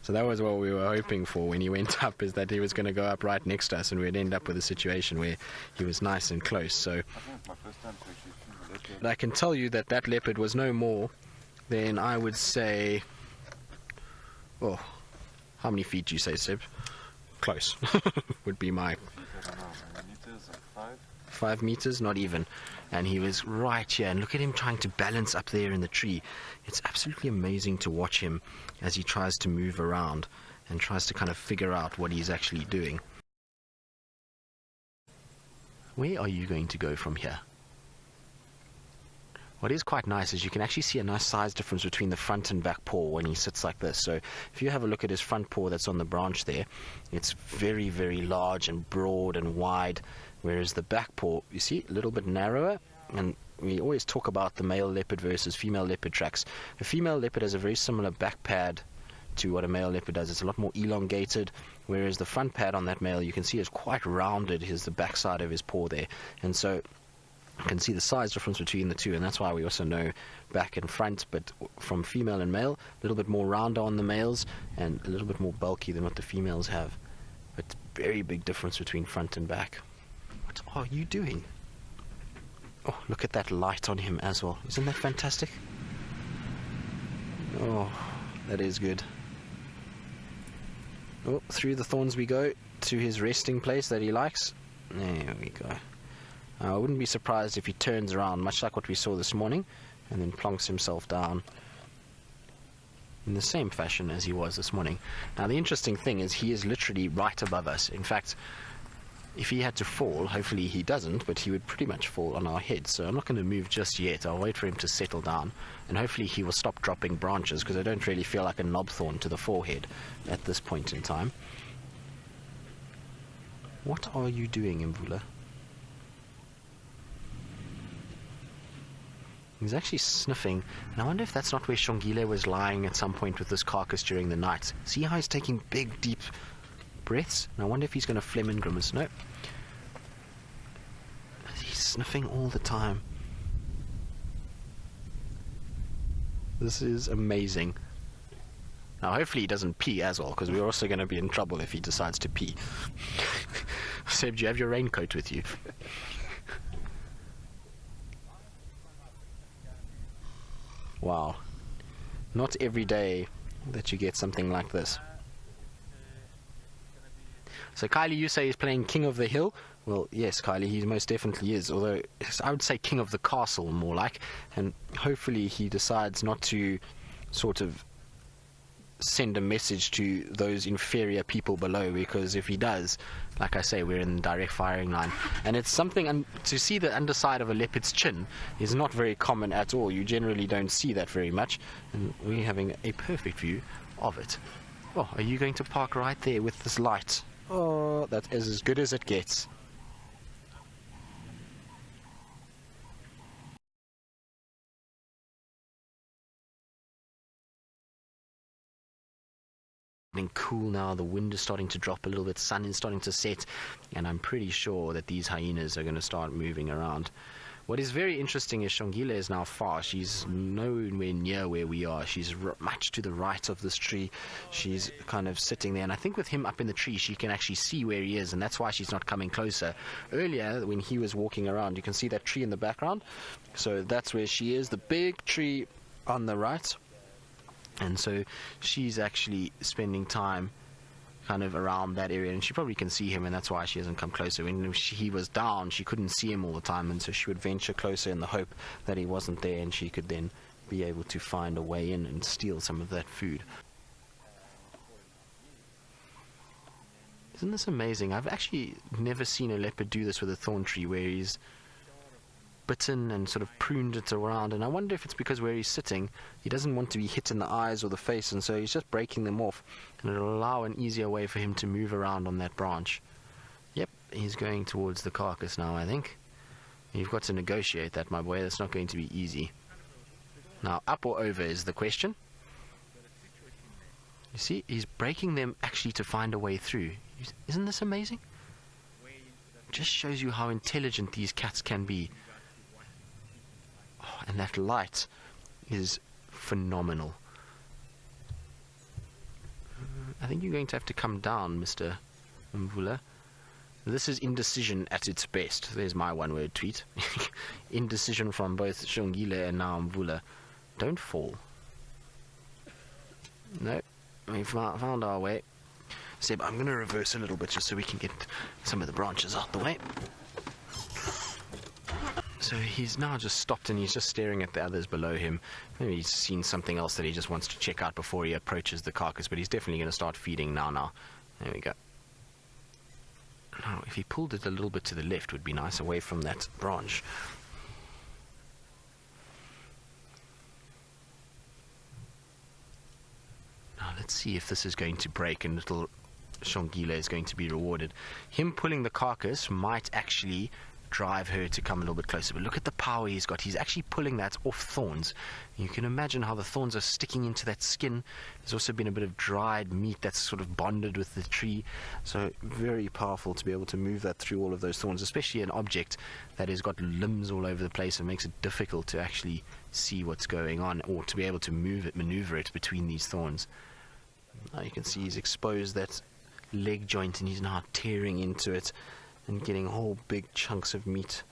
So that was what we were hoping for when he went up, is that he was going to go up right next to us and we'd end up with a situation where he was nice and close. So I think it's my first time to actually see the leopard. but I can tell you that that leopard was no more than, I would say, oh, how many feet do you say, Seb? Close would be my... I don't know, meters, like 5? 5 meters, not even. And he was right here, and look at him trying to balance up there in the tree. It's absolutely amazing to watch him as he tries to move around and tries to kind of figure out what he's actually doing. Where are you going to go from here? What is quite nice is you can actually see a nice size difference between the front and back paw when he sits like this. So if you have a look at his front paw that's on the branch there, it's very, very large and broad and wide, whereas the back paw, you see, a little bit narrower. And we always talk about the male leopard versus female leopard tracks. A female leopard has a very similar back pad to what a male leopard does. It's a lot more elongated, whereas the front pad on that male, you can see, is quite rounded. Here's the back side of his paw there. And so you can see the size difference between the two, and that's why we also know back and front. But from female and male, a little bit more rounder on the males and a little bit more bulky than what the females have. But very big difference between front and back. What are you doing? Oh, look at that light on him as well. Isn't that fantastic? Oh, that is good. Oh, through the thorns we go to his resting place that he likes. There we go. I wouldn't be surprised if he turns around, much like what we saw this morning, and then plonks himself down in the same fashion as he was this morning. Now, the interesting thing is he is literally right above us. In fact, if he had to fall, hopefully he doesn't, but he would pretty much fall on our heads. So I'm not going to move just yet. I'll wait for him to settle down, and hopefully he will stop dropping branches, because I don't really feel like a knobthorn to the forehead at this point in time. What are you doing, Mvula? He's actually sniffing, and I wonder if that's not where Xongile was lying at some point with this carcass during the night. See how he's taking big, deep breaths? And I wonder if he's going to phlegm and grimace. No. He's sniffing all the time. This is amazing. Now, hopefully he doesn't pee as well, because we're also going to be in trouble if he decides to pee. Seb, do you have your raincoat with you? Wow. Not every day that you get something like this. So Kylie, you say he's playing King of the Hill? Well, yes, Kylie, he most definitely is. Although, I would say King of the Castle, more like. And hopefully he decides not to sort of send a message to those inferior people below, because if he does, like I say, we're in direct firing line. And it's something, to see the underside of a leopard's chin is not very common at all. You generally don't see that very much, and we're having a perfect view of it. Oh, are you going to park right there with this light? Oh, that is as good as it gets. Cool now, the wind is starting to drop a little bit, sun is starting to set, and I'm pretty sure that these hyenas are going to start moving around. What is very interesting is Xongile is now far. She's nowhere near where we are. She's much to the right of this tree. She's kind of sitting there, and I think with him up in the tree she can actually see where he is, and that's why she's not coming closer. Earlier when he was walking around, you can see that tree in the background, so that's where she is, the big tree on the right. And so she's actually spending time kind of around that area, and she probably can see him, and that's why she hasn't come closer. When he was down, she couldn't see him all the time, and so she would venture closer in the hope that he wasn't there, and she could then be able to find a way in and steal some of that food. Isn't this amazing? I've actually never seen a leopard do this with a thorn tree, where he's bitten and sort of pruned it around, and I wonder if it's because where he's sitting he doesn't want to be hit in the eyes or the face, and so he's just breaking them off, and it'll allow an easier way for him to move around on that branch. Yep, he's going towards the carcass now, I think. You've got to negotiate that, my boy. That's not going to be easy. Now, up or over is the question. You see, he's breaking them actually to find a way through. Isn't this amazing? Just shows you how intelligent these cats can be. And that light is phenomenal. I think you're going to have to come down, Mr. Mvula. This is indecision at its best. There's my one-word tweet. Indecision from both Xongile and now Mvula. Don't fall. No, we found our way. Seb, I'm going to reverse a little bit just so we can get some of the branches out the way. So he's now just stopped and he's just staring at the others below him. Maybe he's seen something else that he just wants to check out before he approaches the carcass, but he's definitely going to start feeding now. There we go. Now, if he pulled it a little bit to the left, would be nice, away from that branch. Now, let's see if this is going to break and little Xongile is going to be rewarded. Him pulling the carcass might actually drive her to come a little bit closer, but look at the power he's got. He's actually pulling that off thorns. You can imagine how the thorns are sticking into that skin. There's also been a bit of dried meat that's sort of bonded with the tree, so very powerful to be able to move that through all of those thorns, especially an object that has got limbs all over the place and makes it difficult to actually see what's going on, or to be able to maneuver it between these thorns. Now you can see he's exposed that leg joint and he's now tearing into it and getting whole big chunks of meat.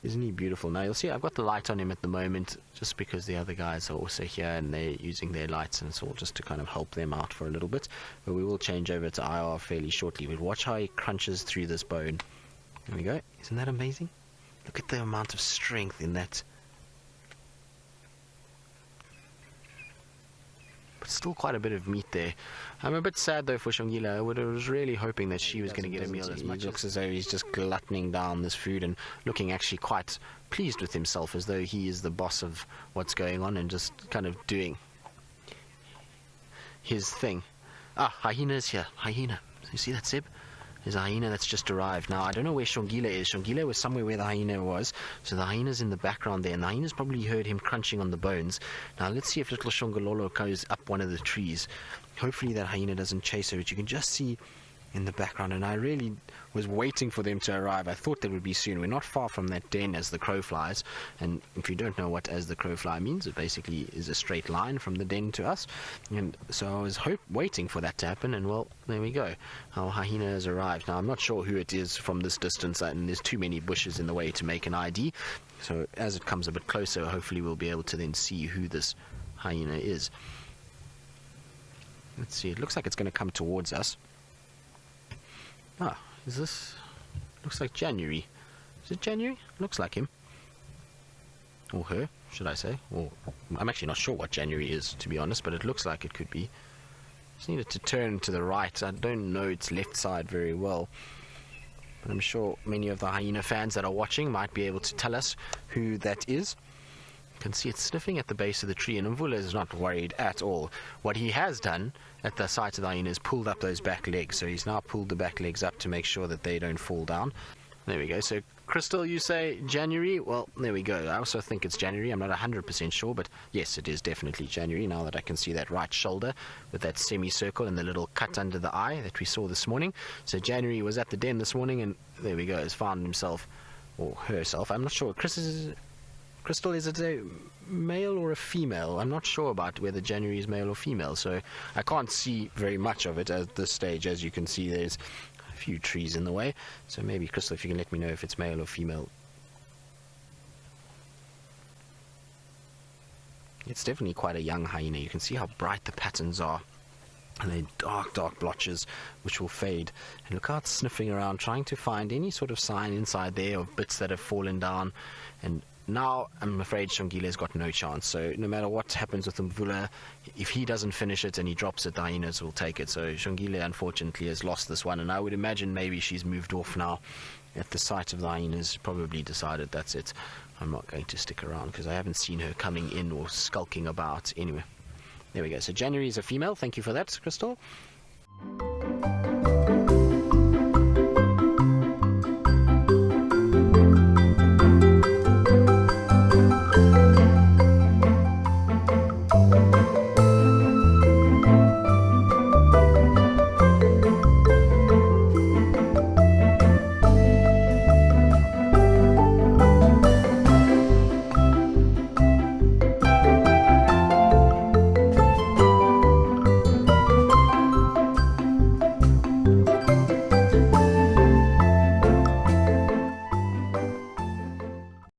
Isn't he beautiful? Now you'll see I've got the light on him at the moment just because the other guys are also here and they're using their lights, and it's all just to kind of help them out for a little bit. But we will change over to IR fairly shortly. But watch how he crunches through this bone. There we go. Isn't that amazing? Look at the amount of strength in that. But still quite a bit of meat there. I'm a bit sad though for Xongile. I was really hoping that she was going to get a meal as much. He looks as though he's just gluttoning down this food and looking actually quite pleased with himself, as though he is the boss of what's going on and just kind of doing his thing. Ah, hyena's here. Hyena. You see that, Seb? There's a hyena that's just arrived. Now, I don't know where Xongile is. Xongile was somewhere where the hyena was. So the hyena's in the background there. And the hyena's probably heard him crunching on the bones. Now, let's see if little Xongololo goes up one of the trees. Hopefully that hyena doesn't chase her. But you can just see in the background. And I really was waiting for them to arrive. I thought they would be soon. We're not far from that den as the crow flies. And if you don't know what as the crow fly means, it basically is a straight line from the den to us. And so I was waiting for that to happen. And well, there we go. Our hyena has arrived. Now, I'm not sure who it is from this distance. And there's too many bushes in the way to make an ID. So as it comes a bit closer, hopefully we'll be able to then see who this hyena is. Let's see. It looks like it's going to come towards us. Ah, is this... looks like January. Is it January? Looks like him. Or her, should I say. Or I'm actually not sure what January is, to be honest, but it looks like it could be. Just needed to turn to the right. I don't know its left side very well. But I'm sure many of the hyena fans that are watching might be able to tell us who that is. You can see it's sniffing at the base of the tree, and Mvula is not worried at all. What he has done at the sight of the hyena is pulled up those back legs. So he's now pulled the back legs up to make sure that they don't fall down. There we go. So, Crystal, you say January? Well, there we go. I also think it's January. I'm not 100% sure, but yes, it is definitely January, now that I can see that right shoulder with that semicircle and the little cut under the eye that we saw this morning. So January was at the den this morning, and there we go, has found himself, or herself. I'm not sure. Crystal, is it a male or a female? I'm not sure about whether January is male or female, so I can't see very much of it at this stage. As you can see, there's a few trees in the way, so maybe, Crystal, if you can let me know if it's male or female. It's definitely quite a young hyena. You can see how bright the patterns are, and they're dark blotches which will fade. And look how it's sniffing around, trying to find any sort of sign inside there of bits that have fallen down. And now I'm afraid Xongile's got no chance. So no matter what happens with Mvula, if he doesn't finish it and he drops it, the hyenas will take it. So Xongile unfortunately has lost this one, and I would imagine maybe she's moved off now. At the sight of the hyenas, probably decided that's it. I'm not going to stick around because I haven't seen her coming in or skulking about. Anyway, there we go. So January is a female. Thank you for that, Crystal.